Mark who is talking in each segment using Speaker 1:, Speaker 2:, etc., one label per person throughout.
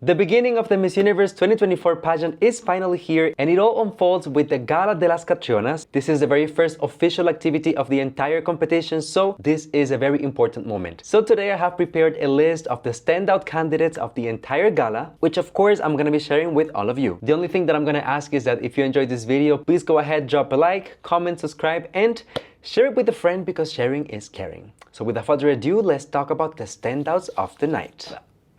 Speaker 1: The beginning of the Miss Universe 2024 pageant is finally here, and it all unfolds with the Gala de las Catrinas. This is the very first official activity of the entire competition, so this is a very important moment. So today I have prepared a list of the standout candidates of the entire gala, which of course I'm gonna be sharing with all of you. The only thing that I'm gonna ask is that if you enjoyed this video, please go ahead, drop a like, comment, subscribe, and share it with a friend because sharing is caring. So without further ado, let's talk about the standouts of the night.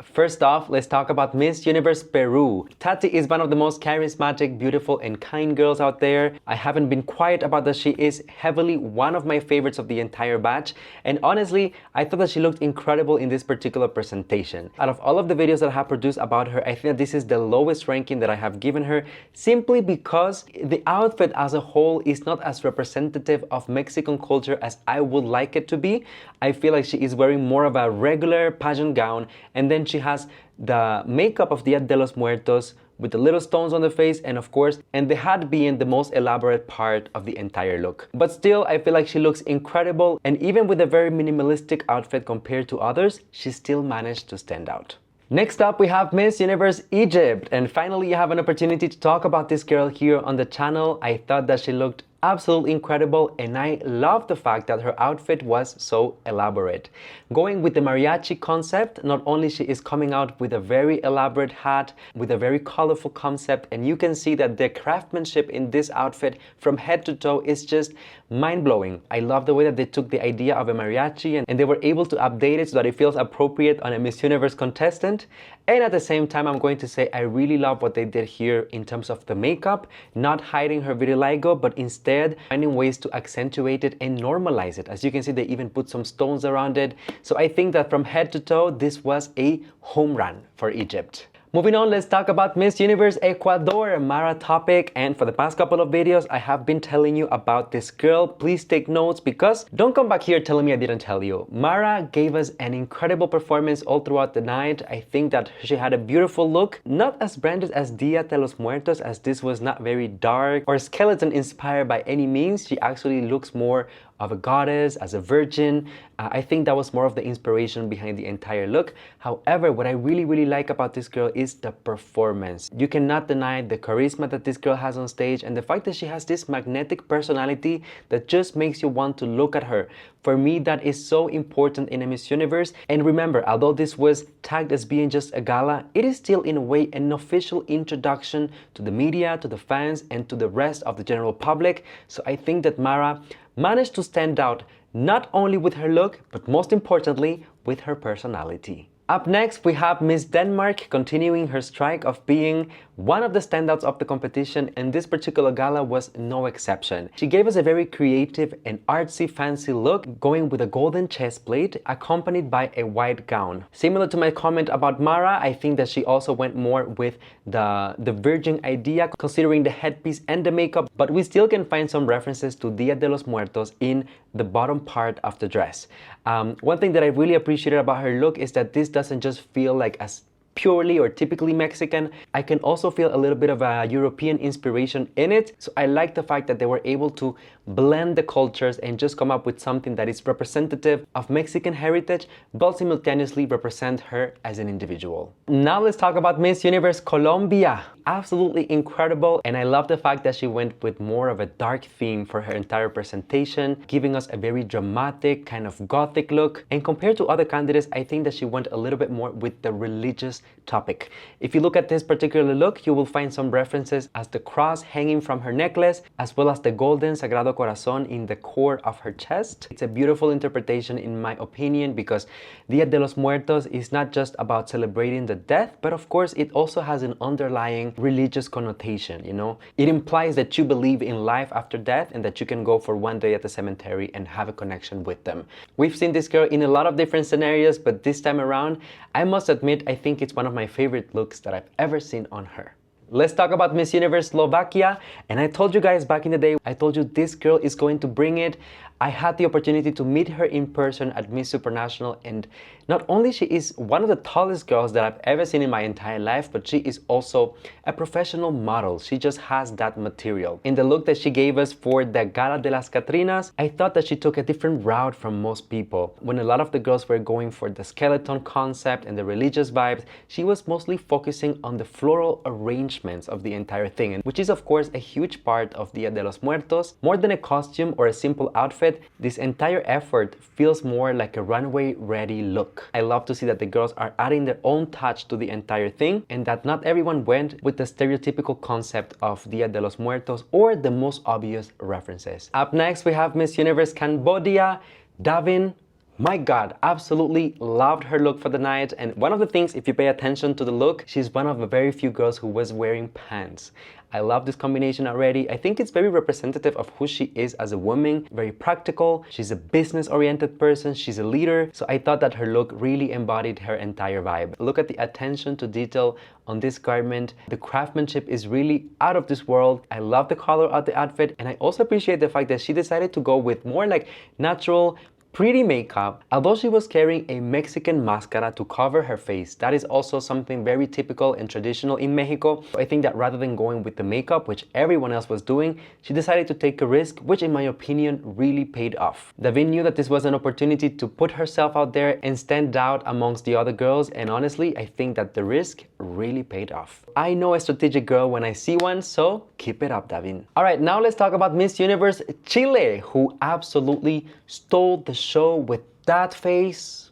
Speaker 1: First off, let's talk about Miss Universe Peru. Tati is one of the most charismatic, beautiful, and kind girls out there. I haven't been quiet about that she is heavily one of my favorites of the entire batch. And honestly, I thought that she looked incredible in this particular presentation. Out of all of the videos that I have produced about her, I think that this is the lowest ranking that I have given her, simply because the outfit as a whole is not as representative of Mexican culture as I would like it to be. I feel like she is wearing more of a regular pageant gown, and then she has the makeup of Dia de los Muertos with the little stones on the face, and of course, and the hat being the most elaborate part of the entire look. But still, I feel like she looks incredible, and even with a very minimalistic outfit compared to others, she still managed to stand out. Next up, we have Miss Universe Egypt, and finally you have an opportunity to talk about this girl here on the channel. I thought that she looked absolutely incredible, and I love the fact that her outfit was so elaborate. Going with the mariachi concept, not only she is coming out with a very elaborate hat, with a very colorful concept, and you can see that the craftsmanship in this outfit from head to toe is just mind-blowing. I love the way that they took the idea of a mariachi and they were able to update it so that it feels appropriate on a Miss Universe contestant. And at the same time, I'm going to say I really love what they did here in terms of the makeup, not hiding her vitiligo, but instead finding ways to accentuate it and normalize it. As you can see, they even put some stones around it. So I think that from head to toe, this was a home run for Egypt. Moving on, let's talk about Miss Universe Ecuador, Mara Topic. And for the past couple of videos, I have been telling you about this girl. Please take notes because don't come back here telling me I didn't tell you. Mara gave us an incredible performance all throughout the night. I think that she had a beautiful look, not as branded as Dia de los Muertos, as this was not very dark or skeleton inspired by any means. She actually looks more of a goddess, as a virgin. I think that was more of the inspiration behind the entire look. However, what I really like about this girl is the performance. You cannot deny the charisma that this girl has on stage and the fact that she has this magnetic personality that just makes you want to look at her. For me, that is so important in a Miss Universe. And remember, although this was tagged as being just a gala, it is still in a way an official introduction to the media, to the fans, and to the rest of the general public. So I think that Mara managed to stand out not only with her look, but most importantly, with her personality. Up next, we have Miss Denmark continuing her strike of being one of the standouts of the competition, and this particular gala was no exception. She gave us a very creative and artsy fancy look, going with a golden chest plate accompanied by a white gown. Similar to my comment about Mara, I think that she also went more with the virgin idea, considering the headpiece and the makeup, but we still can find some references to Dia de los Muertos in the bottom part of the dress. One thing that I really appreciated about her look is that this doesn't just feel like as purely or typically Mexican. I can also feel a little bit of a European inspiration in it. So I like the fact that they were able to blend the cultures and just come up with something that is representative of Mexican heritage, but simultaneously represent her as an individual. Now let's talk about Miss Universe Colombia. Absolutely incredible, and I love the fact that she went with more of a dark theme for her entire presentation, giving us a very dramatic kind of gothic look. And compared to other candidates, I think that she went a little bit more with the religious topic. If you look at this particular look, you will find some references as the cross hanging from her necklace, as well as the golden Sagrado Corazon in the core of her chest. It's a beautiful interpretation in my opinion, because Dia de los Muertos is not just about celebrating the death, but of course it also has an underlying religious connotation, you know? It implies that you believe in life after death and that you can go for one day at the cemetery and have a connection with them. We've seen this girl in a lot of different scenarios, but this time around, I must admit, I think it's one of my favorite looks that I've ever seen on her. Let's talk about Miss Universe Slovakia. And I told you guys back in the day, I told you this girl is going to bring it. I had the opportunity to meet her in person at Miss Supranational, and not only she is one of the tallest girls that I've ever seen in my entire life, but she is also a professional model. She just has that material. In the look that she gave us for the Gala de las Catrinas, I thought that she took a different route from most people. When a lot of the girls were going for the skeleton concept and the religious vibes, she was mostly focusing on the floral arrangements of the entire thing, which is of course a huge part of Dia de los Muertos. More than a costume or a simple outfit, this entire effort feels more like a runway ready look. I love to see that the girls are adding their own touch to the entire thing, and that not everyone went with the stereotypical concept of Dia de los Muertos or the most obvious references. Up next, we have Miss Universe Cambodia, Davin. My God, absolutely loved her look for the night. And one of the things, if you pay attention to the look, she's one of the very few girls who was wearing pants. I love this combination already. I think it's very representative of who she is as a woman, very practical. She's a business-oriented person, she's a leader. So I thought that her look really embodied her entire vibe. Look at the attention to detail on this garment. The craftsmanship is really out of this world. I love the color of the outfit, and I also appreciate the fact that she decided to go with more like natural, pretty makeup, although she was carrying a Mexican mascara to cover her face. That is also something very typical and traditional in Mexico. I think that rather than going with the makeup, which everyone else was doing, she decided to take a risk, which in my opinion really paid off. Davin knew that this was an opportunity to put herself out there and stand out amongst the other girls, and honestly, I think that the risk really paid off. I know a strategic girl when I see one, so keep it up, Davin. All right, now let's talk about Miss Universe Chile, who absolutely stole the show with that face.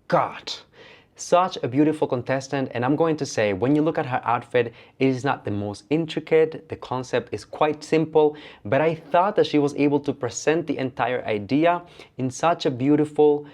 Speaker 1: God, such a beautiful contestant. And I'm going to say, when you look at her outfit, it is not the most intricate, the concept is quite simple, but I thought that she was able to present the entire idea in such a beautiful,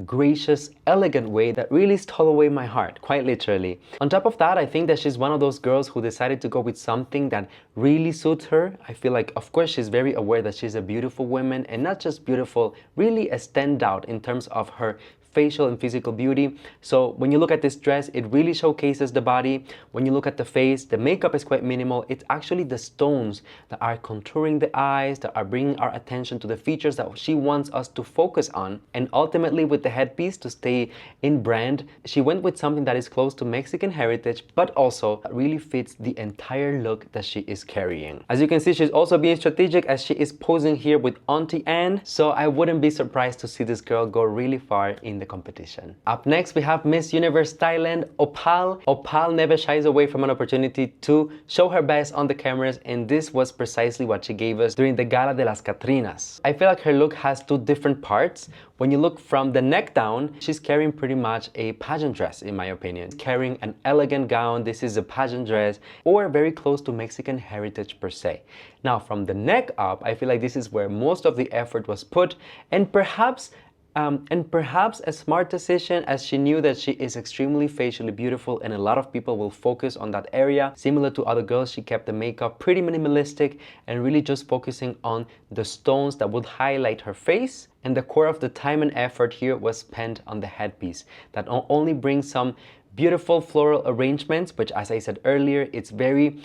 Speaker 1: gracious, elegant way that really stole away my heart, quite literally. On top of that, I think that she's one of those girls who decided to go with something that really suits her. I feel like, of course, she's very aware that she's a beautiful woman, and not just beautiful, really a standout in terms of her facial and physical beauty. So when you look at this dress, it really showcases the body. When you look at the face, the makeup is quite minimal. It's actually the stones that are contouring the eyes, that are bringing our attention to the features that she wants us to focus on. And ultimately, with the headpiece, to stay in brand, she went with something that is close to Mexican heritage, but also really fits the entire look that she is carrying. As you can see, she's also being strategic as she is posing here with Auntie Anne. So I wouldn't be surprised to see this girl go really far in the competition. Up next, we have Miss Universe Thailand, Opal. Opal never shies away from an opportunity to show her best on the cameras, and this was precisely what she gave us during the Gala de las Catrinas. I feel like her look has two different parts. When you look from the neck down, she's carrying pretty much a pageant dress, in my opinion. Carrying an elegant gown, this is a pageant dress, or very close to Mexican heritage per se. Now, from the neck up, I feel like this is where most of the effort was put, and perhaps a smart decision, as she knew that she is extremely facially beautiful and a lot of people will focus on that area. Similar to other girls, she kept the makeup pretty minimalistic and really just focusing on the stones that would highlight her face. And the core of the time and effort here was spent on the headpiece that not only brings some beautiful floral arrangements, which, as I said earlier, it's very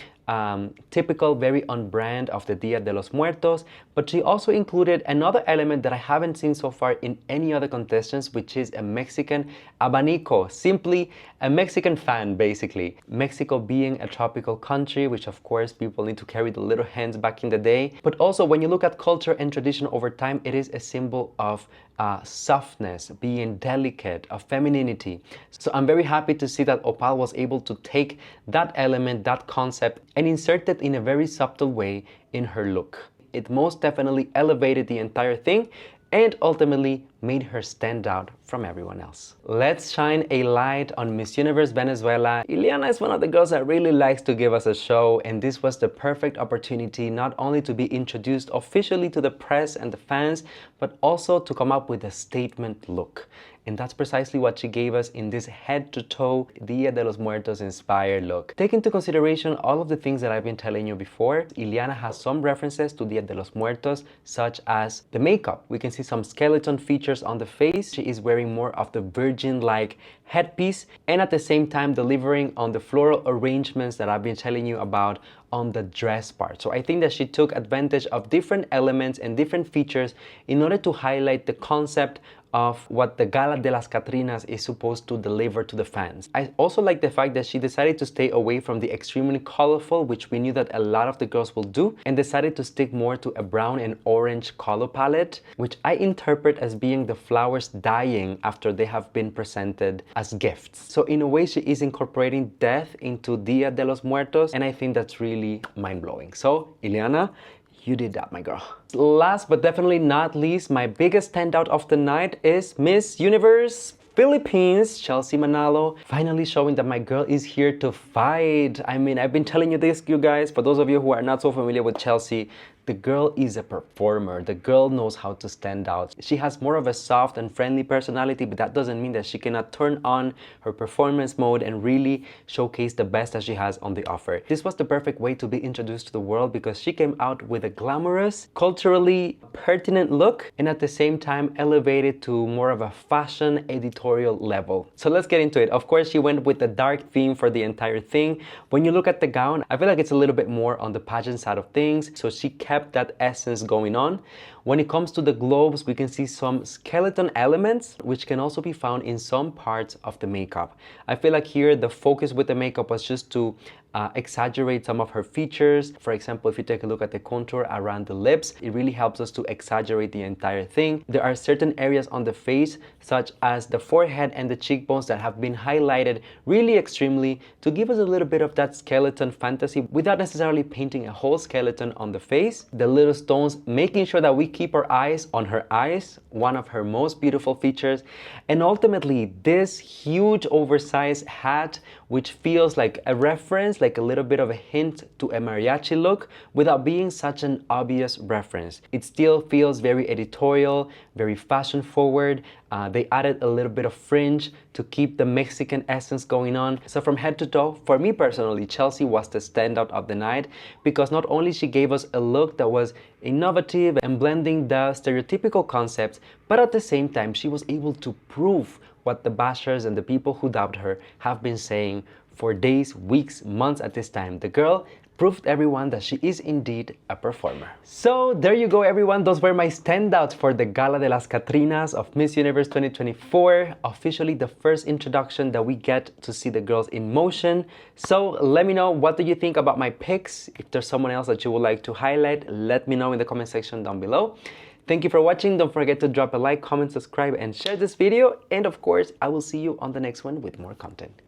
Speaker 1: typical, very on brand of the Dia de los Muertos, but she also included another element that I haven't seen so far in any other contestants, which is a Mexican abanico, simply a Mexican fan, basically. Mexico being a tropical country, which of course people need to carry the little hands back in the day, but also when you look at culture and tradition over time, it is a symbol of softness, being delicate, of femininity. So I'm very happy to see that Opal was able to take that element, that concept, and insert it in a very subtle way in her look. It most definitely elevated the entire thing and ultimately made her stand out from everyone else. Let's shine a light on Miss Universe Venezuela. Ileana is one of the girls that really likes to give us a show, and this was the perfect opportunity not only to be introduced officially to the press and the fans, but also to come up with a statement look. And that's precisely what she gave us in this head-to-toe Dia de los Muertos inspired look. Take into consideration all of the things that I've been telling you before. Ileana has some references to Dia de los Muertos, such as the makeup. We can see some skeleton features features on the face. She is wearing more of the virgin-like headpiece and at the same time delivering on the floral arrangements that I've been telling you about on the dress part. So I think that she took advantage of different elements and different features in order to highlight the concept of what the Gala de las Catrinas is supposed to deliver to the fans. I also like the fact that she decided to stay away from the extremely colorful, which we knew that a lot of the girls will do, and decided to stick more to a brown and orange color palette, which I interpret as being the flowers dying after they have been presented as gifts. So in a way, she is incorporating death into Dia de los Muertos, and I think that's really mind-blowing. So, Ileana, you did that, my girl. Last but definitely not least, my biggest standout of the night is Miss Universe Philippines, Chelsea Manalo, finally showing that my girl is here to fight. I mean, I've been telling you this, you guys. For those of you who are not so familiar with Chelsea, the girl is a performer. The girl knows how to stand out. She has more of a soft and friendly personality, but that doesn't mean that she cannot turn on her performance mode and really showcase the best that she has on the offer. This was the perfect way to be introduced to the world because she came out with a glamorous, culturally pertinent look and at the same time elevated to more of a fashion editorial level. So let's get into it. Of course, she went with the dark theme for the entire thing. When you look at the gown, I feel like it's a little bit more on the pageant side of things. So she kept that essence going on. When it comes to the globes, we can see some skeleton elements, which can also be found in some parts of the makeup. I feel like here the focus with the makeup was just to exaggerate some of her features. For example, if you take a look at the contour around the lips, it really helps us to exaggerate the entire thing. There are certain areas on the face, such as the forehead and the cheekbones, that have been highlighted really extremely to give us a little bit of that skeleton fantasy without necessarily painting a whole skeleton on the face. The little stones, making sure that we keep our eyes on her eyes, one of her most beautiful features. And ultimately, this huge oversized hat, which feels like a reference, like a little bit of a hint to a mariachi look without being such an obvious reference. It still feels very editorial, very fashion forward. They added a little bit of fringe to keep the Mexican essence going on. So from head to toe, for me personally, Chelsea was the standout of the night because not only she gave us a look that was innovative and blending the stereotypical concepts, but at the same time, she was able to prove what the bashers and the people who doubt her have been saying for days, weeks, months at this time. The girl proved everyone that she is indeed a performer. So there you go, everyone. Those were my standouts for the Gala de las Catrinas of Miss Universe 2024. Officially the first introduction that we get to see the girls in motion. So let me know, what do you think about my picks? If there's someone else that you would like to highlight, let me know in the comment section down below. Thank you for watching. Don't forget to drop a like, comment, subscribe, and share this video. And of course, I will see you on the next one with more content.